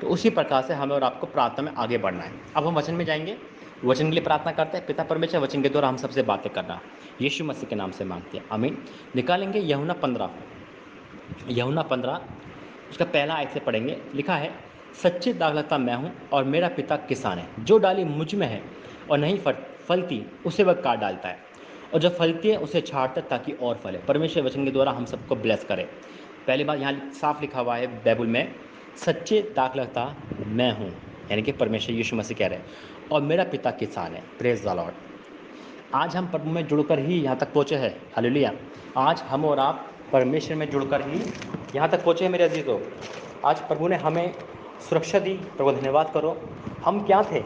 तो उसी प्रकार से हमें और आपको प्रार्थना में आगे बढ़ना है। अब हम वचन में जाएंगे, वचन के लिए प्रार्थना करते हैं। पिता परमेश्वर, वचन के द्वारा हम सबसे बातें करना यीशु मसीह के नाम से मांगते हैं, आमीन। निकालेंगे यूहन्ना 15, यूहन्ना 15 उसका पहला आयत से पढ़ेंगे। लिखा है, सच्ची दाखलता मैं हूँ और मेरा पिता किसान है। जो डाली मुझ में है और नहीं फलती उसे वह काट डालता है, और जो फलती है उसे छाड़ता है ताकि और फले। परमेश्वर वचन के द्वारा हम सबको ब्लेस करे। पहली बात यहाँ साफ लिखा हुआ है बाइबल में, सच्चे दाखलता मैं हूँ, यानी कि परमेश्वर यीशु मसीह कह रहे हैं, और मेरा पिता किसान है। Praise the Lord. आज हम प्रभु में जुड़कर ही यहाँ तक पहुँचे हैं। हालेलुया। आज हम और आप परमेश्वर में जुड़कर ही यहाँ तक पहुँचे हैं मेरे अजीजों। आज प्रभु ने हमें सुरक्षा दी, प्रभु धन्यवाद करो। हम क्या थे?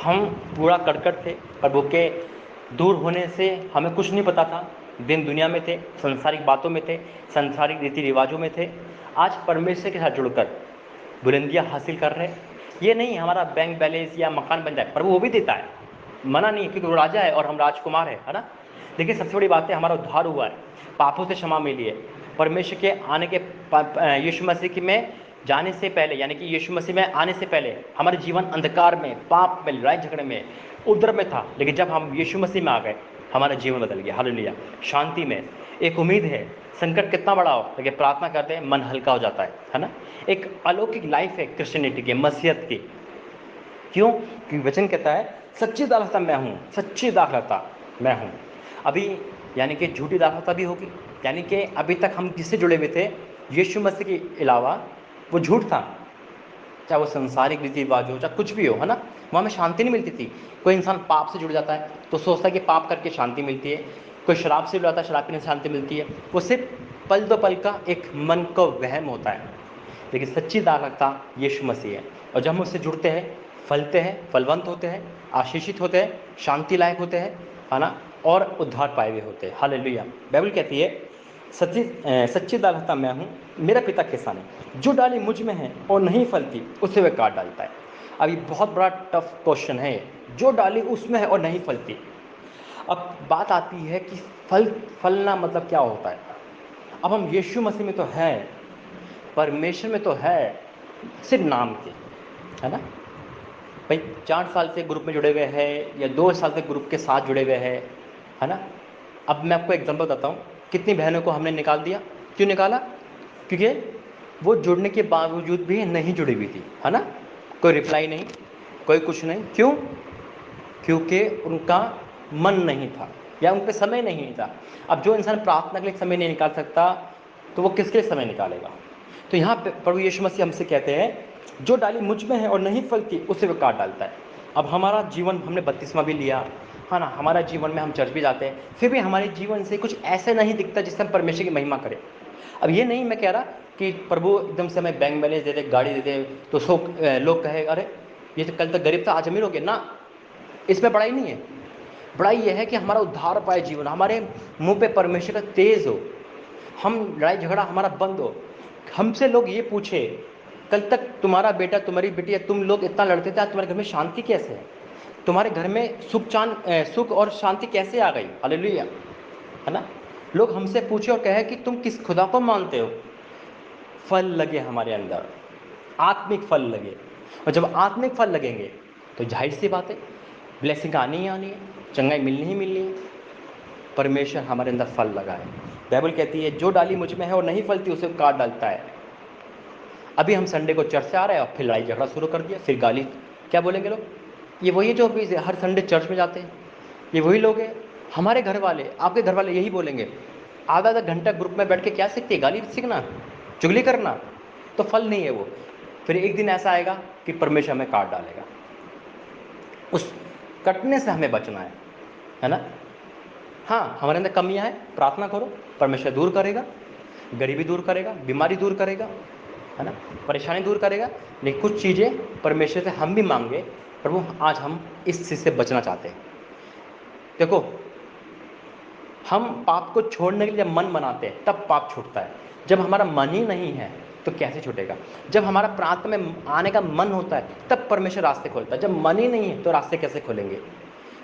हम पूरा कड़कट थे, प्रभु के दूर होने से हमें कुछ नहीं पता था। दिन दुनिया में थे, संसारिक बातों में थे, संसारिक रीति रिवाजों में थे। आज परमेश्वर के साथ जुड़कर बुलंदियाँ हासिल कर रहे हैं। ये नहीं हमारा बैंक बैलेंस या मकान बन जाए, प्रभु वो भी देता है, मना नहीं, क्योंकि वो राजा है और हम राजकुमार है ना। देखिए सबसे बड़ी बात है, हमारा उद्धार हुआ है, पापों से क्षमा मिली है। परमेश्वर के आने के यीशु मसीह की में जाने से पहले, यानी कि यीशु मसीह में आने से पहले हमारे जीवन अंधकार में, पाप में, लड़ाई झगड़े में, उद्र में था। लेकिन जब हम यीशु मसीह में आ गए, हमारा जीवन बदल गया। हालेलुया। शांति में एक उम्मीद है। संकट कितना बड़ा हो, लेकिन प्रार्थना करते हैं मन हल्का हो जाता है ना। एक अलौकिक लाइफ है क्रिश्चियनिटी की, मसीहत की। क्यों? क्योंकि वचन कहता है सच्ची दाखलता मैं हूँ, सच्ची दाखलता मैं हूँ। अभी यानी कि झूठी दाखलता भी होगी, यानी कि अभी तक हम किससे जुड़े हुए थे? यीशु मसीह के अलावा वो झूठ था, चाहे वो संसारिक रीति रिवाज हो, चाहे कुछ भी हो, है ना। वहाँ में शांति नहीं मिलती थी। कोई इंसान पाप से जुड़ जाता है तो सोचता है कि पाप करके शांति मिलती है। कोई शराब से जुड़ जाता है, शराब पीने से शांति मिलती है। वो सिर्फ पल दो पल का एक मन को वहम होता है। लेकिन सच्ची दाखलता यीशु मसीह है, और जब हम उससे जुड़ते हैं, फलते हैं, फलवंत होते हैं, आशीषित होते हैं, शांति लायक होते हैं, है ना, और उद्धार पाए हुए होते हैं। हालेलुया। बाइबल कहती है सच्ची दाखलता मैं हूँ, मेरा पिता किसान है। जो डाली मुझ में है और नहीं फलती उसे वह काट डालता है। अब ये बहुत बड़ा टफ क्वेश्चन है, जो डाली उसमें है और नहीं फलती। अब बात आती है कि फलना मतलब क्या होता है। अब हम यीशु मसीह में तो है, परमेश्वर में तो है, सिर्फ नाम के, है ना। भाई 4 साल से ग्रुप में जुड़े हुए हैं या 2 साल से ग्रुप के साथ जुड़े हुए हैं, है ना। अब मैं आपको एग्जांपल बताता हूँ, कितनी बहनों को हमने निकाल दिया। क्यों निकाला? क्योंकि वो जुड़ने के बावजूद भी नहीं जुड़ी हुई थी, है ना। कोई रिप्लाई नहीं, कोई कुछ नहीं। क्यों? क्योंकि उनका मन नहीं था या उन पर समय नहीं था। अब जो इंसान प्रार्थना के लिए समय नहीं निकाल सकता तो वो किसके लिए समय निकालेगा? तो यहाँ पे प्रभु यीशु मसीह हमसे कहते हैं, जो डाली मुझ में है और नहीं फलती उसे वो काट डालता है। अब हमारा जीवन, हमने बपतिस्मा भी लिया, है ना, हमारा जीवन में हम चर्च भी जाते हैं, फिर भी हमारे जीवन से कुछ ऐसे नहीं दिखता जिससे हम परमेश्वर की महिमा करें। अब ये नहीं मैं कह रहा कि प्रभु एकदम से हमें बैंक बैलेंस दे दे, गाड़ी दे दे, तो लोग कहे अरे ये तो कल तक गरीब था आज अमीर हो गया ना। इसमें बड़ाई नहीं है। बड़ाई यह है कि हमारा उद्धार पाए जीवन, हमारे मुंह पे परमेश्वर का तेज हो, हम लड़ाई झगड़ा हमारा बंद हो। हमसे लोग ये पूछे, कल तक तुम्हारा बेटा, तुम्हारी बेटी, तुम लोग इतना लड़ते थे, आज तुम्हारे घर में शांति कैसे है? तुम्हारे घर में सुख और शांति कैसे आ गई? हालेलुया, है ना। लोग हमसे पूछे और कहे कि तुम किस खुदा को मानते हो। फल लगे हमारे अंदर, आत्मिक फल लगे। और जब आत्मिक फल लगेंगे तो जाहिर सी बात है ब्लेसिंग आनी ही आनी है, चंगाई मिलनी ही मिलनी है। परमेश्वर हमारे अंदर फल लगाए। बाइबल कहती है जो डाली मुझ में है और नहीं फलती उसे काट डालता है। अभी हम संडे को चर्च से आ रहे हैं और फिर लड़ाई झगड़ा शुरू कर दिया, फिर गाली। क्या बोलेंगे लोग? ये वही है जो अभी हर संडे चर्च में जाते हैं, ये वही लोग हैं। हमारे घर वाले, आपके घर वाले यही बोलेंगे। आधा आधा घंटा ग्रुप में बैठ के क्या सीखते हैं? गाली सीखना, चुगली करना। तो फल नहीं है वो। फिर एक दिन ऐसा आएगा कि परमेश्वर हमें काट डालेगा। उस कटने से हमें बचना है ना। हाँ, हमारे अंदर कमियां हैं, प्रार्थना करो, परमेश्वर दूर करेगा, गरीबी दूर करेगा, बीमारी दूर करेगा, है ना, परेशानी दूर करेगा। लेकिन कुछ चीज़ें परमेश्वर से हम भी मांगे, प्रभु आज हम इस चीज़ से बचना चाहते हैं। देखो, हम पाप को छोड़ने के लिए जब मन बनाते हैं तब पाप छूटता है। जब हमारा मन ही नहीं है तो कैसे छूटेगा? जब हमारा प्रार्थना में आने का मन होता है तब परमेश्वर रास्ते खोलता है। जब मन ही नहीं है तो रास्ते कैसे खोलेंगे?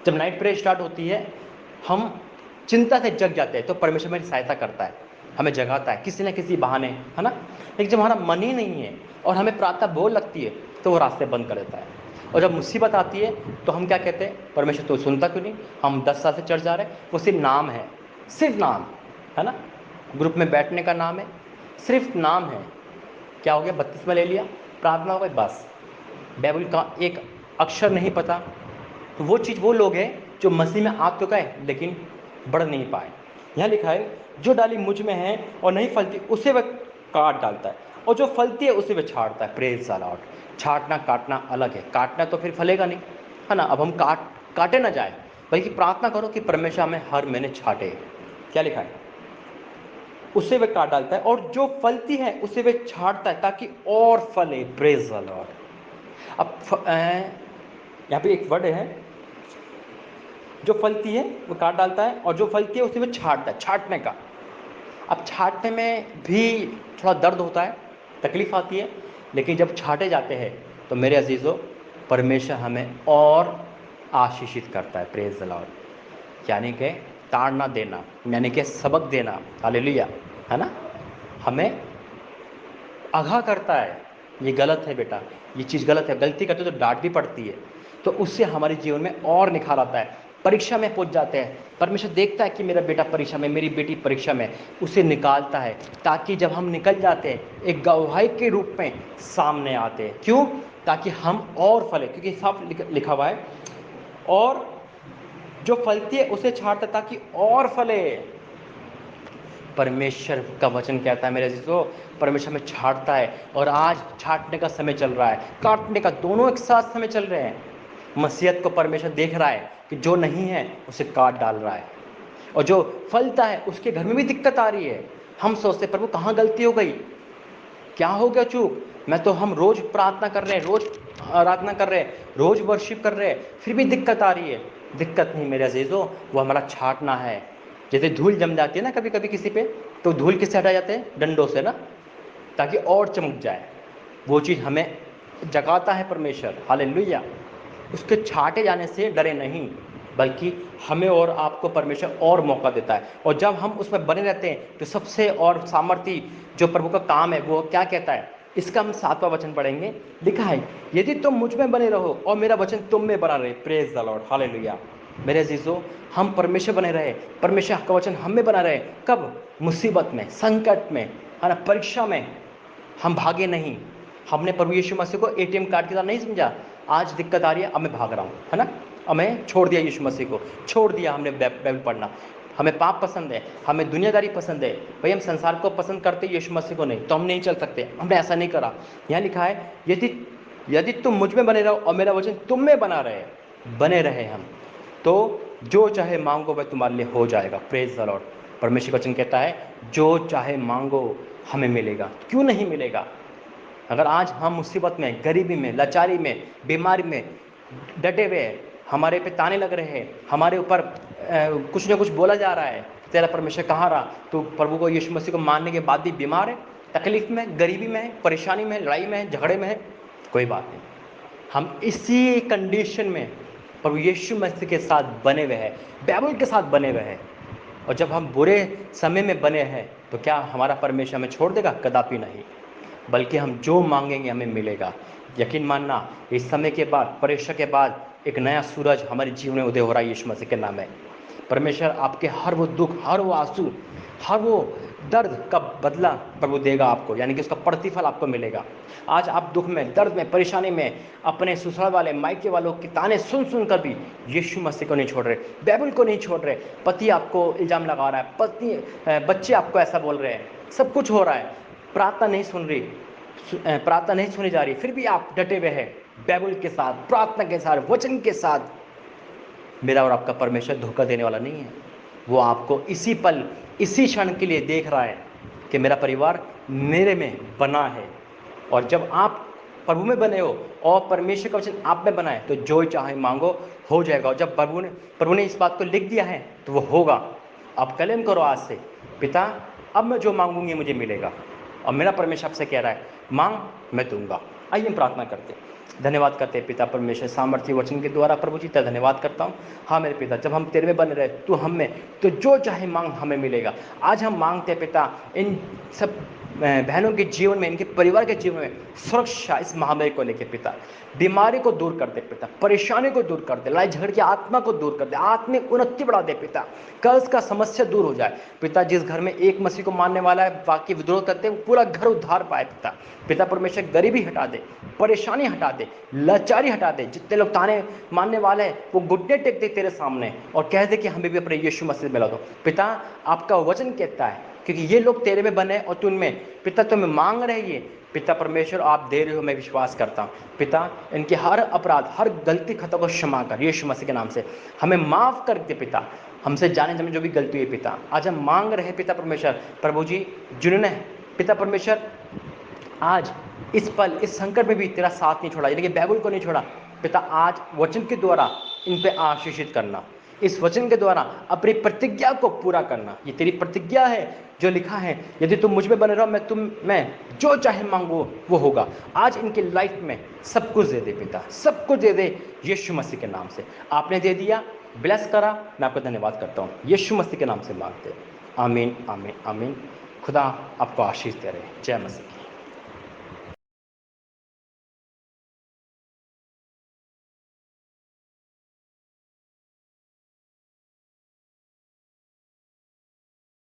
जब नाइट प्रेयर स्टार्ट होती है, हम चिंता से जग जाते हैं तो परमेश्वर मेरी सहायता करता है, हमें जगाता है किसी न किसी बहाने, है ना। लेकिन जब हमारा मन ही नहीं है और हमें प्रार्थना बोल लगती है तो वो रास्ते बंद कर देता है। और जब मुसीबत आती है तो हम क्या कहते हैं, परमेश्वर तो सुनता क्यों नहीं, हम 10 साल से चर्च जा रहे हैं, वो सिर्फ नाम है, सिर्फ नाम है ना, ग्रुप में बैठने का नाम है, सिर्फ नाम है। क्या हो गया, बपतिस्मा ले लिया, प्रार्थना हो गई, बस बाइबल का एक अक्षर नहीं पता। तो वो चीज़, वो लोग हैं जो मसीह में आ तो गए लेकिन बढ़ नहीं पाए। यहाँ लिखा है जो डाली मुझ में है और नहीं फलती उसे वह काट डालता है, और जो फलती है उसे वह छाड़ता है। Praise the Lord. छाटना काटना अलग है, काटना तो फिर फलेगा नहीं, है ना। अब हम काटे ना जाए, बल्कि प्रार्थना करो कि परमेश्वर हमें हर महीने छाटे। क्या लिखा है, उसे वह काट डालता है, और जो फलती है उसे वह छाड़ता है ताकि और फले। Praise the Lord. अब यहाँ पे एक वर्ड है, जो फलती है वो काट डालता है, और जो फलती है उसे वो छाटता है, छाटने का। अब छाटने में भी थोड़ा दर्द होता है, तकलीफ आती है, लेकिन जब छाटे जाते हैं तो मेरे अजीज़ों, परमेश्वर हमें और आशीषित करता है। Praise the Lord. यानी कि ताड़ना देना, यानी कि सबक देना, हालेलुया, है ना। हमें आगाह करता है, ये गलत है बेटा, ये चीज़ गलत है। गलती करते तो डांट भी पड़ती है, तो उससे हमारे जीवन में और निखार आता है। परीक्षा में पहुंच जाते हैं, परमेश्वर देखता है कि मेरा बेटा परीक्षा में, मेरी बेटी परीक्षा में, उसे निकालता है, ताकि जब हम निकल जाते हैं एक गवाही के रूप में सामने आते हैं। क्यों, ताकि हम और फले, क्योंकि साफ लिखा हुआ है, और जो फलती है उसे छाड़ता ताकि और फले। परमेश्वर का वचन कहता है मेरे अजीजों, परमेश्वर में छाटता है, और आज छाटने का समय चल रहा है, काटने का, दोनों एक साथ समय चल रहे हैं। मसीहत को परमेश्वर देख रहा है कि जो नहीं है उसे काट डाल रहा है, और जो फलता है उसके घर में भी दिक्कत आ रही है। हम सोचते प्रभु कहाँ गलती हो गई, क्या हो गया चूक, मैं तो, हम रोज प्रार्थना कर रहे हैं, रोज आराधना कर रहे हैं, रोज वर्शिप कर रहे हैं, फिर भी दिक्कत आ रही है। दिक्कत नहीं मेरे अजीजों, वो हमारा छाटना है। जैसे धूल जम जाती है ना कभी कभी किसी पे, तो धूल किससे हटा जाते हैं, डंडों से ना, ताकि और चमक जाए। वो चीज़ हमें जगाता है परमेश्वर, हालेलुया। उसके छाटे जाने से डरे नहीं, बल्कि हमें और आपको परमेश्वर और मौका देता है, और जब हम उसमें बने रहते हैं तो सबसे और सामर्थी जो प्रभु का काम है वो क्या कहता है। इसका हम 7वां वचन पढ़ेंगे। लिखा है यदि तुम मुझ में बने रहो और मेरा वचन तुम में बना रहे। Praise the Lord, hallelujah. मेरे अजीजों, हम परमेश्वर बने रहे, परमेश्वर का वचन हम में बना रहे। कब, मुसीबत में, संकट में, है ना, परीक्षा में हम भागे नहीं। हमने प्रभु यीशु मसीह को एटीएम कार्ड की तरह नहीं समझा, आज दिक्कत आ रही है अब मैं भाग रहा हूँ, है ना, हमें छोड़ दिया, यीशु मसीह को छोड़ दिया हमने। बाइबल पढ़ना, हमें पाप पसंद है, हमें दुनियादारी पसंद है। भाई हम संसार को पसंद करते, यीशु मसीह को नहीं, तो हम नहीं चल सकते, हमने ऐसा नहीं करा। यहाँ लिखा है यदि तुम मुझ में बने रहो और मेरा वचन तुम में बने रहे हम, तो जो चाहे मांगो वह तुम्हारे लिए हो जाएगा। Praise the Lord. परमेश्वर का वचन कहता है जो चाहे मांगो हमें मिलेगा। क्यों नहीं मिलेगा? अगर आज हम मुसीबत में, गरीबी में, लाचारी में, बीमारी में डटे हुए हैं, हमारे पे ताने लग रहे हैं, हमारे ऊपर कुछ ना कुछ बोला जा रहा है, तेरा परमेश्वर कहाँ रहा, तो प्रभु को, यीशु मसीह को मानने के बाद भी बीमार है, तकलीफ में, गरीबी में है, परेशानी में, लड़ाई में है, झगड़े में है, कोई बात नहीं, हम इसी कंडीशन में प्रभु यीशु मसीह के साथ बने हुए हैं, बाइबल के साथ बने हुए हैं। और जब हम बुरे समय में बने हैं तो क्या हमारा परमेश्वर हमें छोड़ देगा? कदापि नहीं, बल्कि हम जो मांगेंगे हमें मिलेगा। यकीन मानना, इस समय के बाद, परीक्षा के बाद एक नया सूरज हमारे जीवन में उदय हो रहा है यीशु मसीह के नाम में। परमेश्वर आपके हर वो दुख, हर वो आंसू, हर वो दर्द का बदला प्रभु देगा आपको, यानी कि उसका प्रतिफल आपको मिलेगा। आज आप दुख में, दर्द में, परेशानी में, अपने ससुराल वाले, मायके वालों की ताने सुन सुन कर भी यीशु मसीह को नहीं छोड़ रहे, बाइबल को नहीं छोड़ रहे। पति आपको इल्ज़ाम लगा रहा है, बच्चे आपको ऐसा बोल रहे हैं, सब कुछ हो रहा है, प्रार्थना नहीं सुन रही, प्रार्थना नहीं सुनी जा रही, फिर भी आप डटे हुए हैं बाइबल के साथ, प्रार्थना के साथ, वचन के साथ। मेरा और आपका परमेश्वर धोखा देने वाला नहीं है। वो आपको इसी पल, इसी क्षण के लिए देख रहा है कि मेरा परिवार मेरे में बना है। और जब आप प्रभु में बने हो और परमेश्वर का वचन आप में बना है, तो जो चाहे मांगो हो जाएगा। और जब प्रभु ने इस बात को लिख दिया है तो वो होगा। आप क्लेम करो आज से, पिता अब मैं जो मांगूंगी मुझे मिलेगा, और मेरा परमेश्वर आपसे कह रहा है मांग मैं दूंगा। आइए हम प्रार्थना करते हैं। धन्यवाद करते हैं पिता परमेश्वर सामर्थ्य वचन के द्वारा। प्रभु जी तेरा धन्यवाद करता हूँ। हाँ मेरे पिता, जब हम तेरे में बने रहे, तू हम में, तो जो चाहे मांग हमें मिलेगा। आज हम मांगते हैं पिता, इन सब बहनों के जीवन में, इनके परिवार के जीवन में सुरक्षा इस महामारी को लेकर पिता, बीमारी को दूर कर दे पिता, परेशानी को दूर कर दे, लड़ाई झगड़ की आत्मा को दूर कर दे, आत्मिक उन्नति बढ़ा दे पिता, कर्ज का समस्या दूर हो जाए पिता। जिस घर में एक मसीह को मानने वाला है, बाकी विद्रोह करते हैं, पूरा घर उद्धार पाए पिता। पिता परमेश्वर गरीबी हटा दे, परेशानी हटा दे, लाचारी हटा दे। जितने लोग ताने मानने वाले हैं वो घुटने टेक दे तेरे सामने और कह दे कि हमें भी अपने यीशु मसीह मिला दो पिता। आपका वचन कहता है क्योंकि ये लोग तेरे में बने और तू उनमें पिता, तुम्हें मांग रहे ये पिता परमेश्वर, आप दे रहे हो, मैं विश्वास करता हूँ पिता। इनके हर अपराध, हर गलती खता को क्षमा कर यीशु मसीह के नाम से, हमें माफ कर दे पिता। हमसे जाने जाने जो भी गलती हुई पिता, आज हम मांग रहे पिता परमेश्वर, प्रभु जी जिन्होंने पिता परमेश्वर आज इस पल, इस संकट में भी तेरा साथ नहीं छोड़ा, यानी कि बाइबल को नहीं छोड़ा पिता, आज वचन के द्वारा इन पे आशीषित करना, इस वचन के द्वारा अपनी प्रतिज्ञा को पूरा करना। ये तेरी प्रतिज्ञा है जो लिखा है, यदि तुम मुझ में बने रहो, मैं जो चाहे मांगो वो होगा। आज इनके लाइफ में सब कुछ दे दे पिता, सब कुछ दे दे यीशु मसीह के नाम से। आपने दे दिया, ब्लेस करा, मैं आपका धन्यवाद करता हूँ, यीशु मसीह के नाम से मांगते। आमीन आमीन आमीन। खुदा आपको आशीष दे रहे। जय मसीह।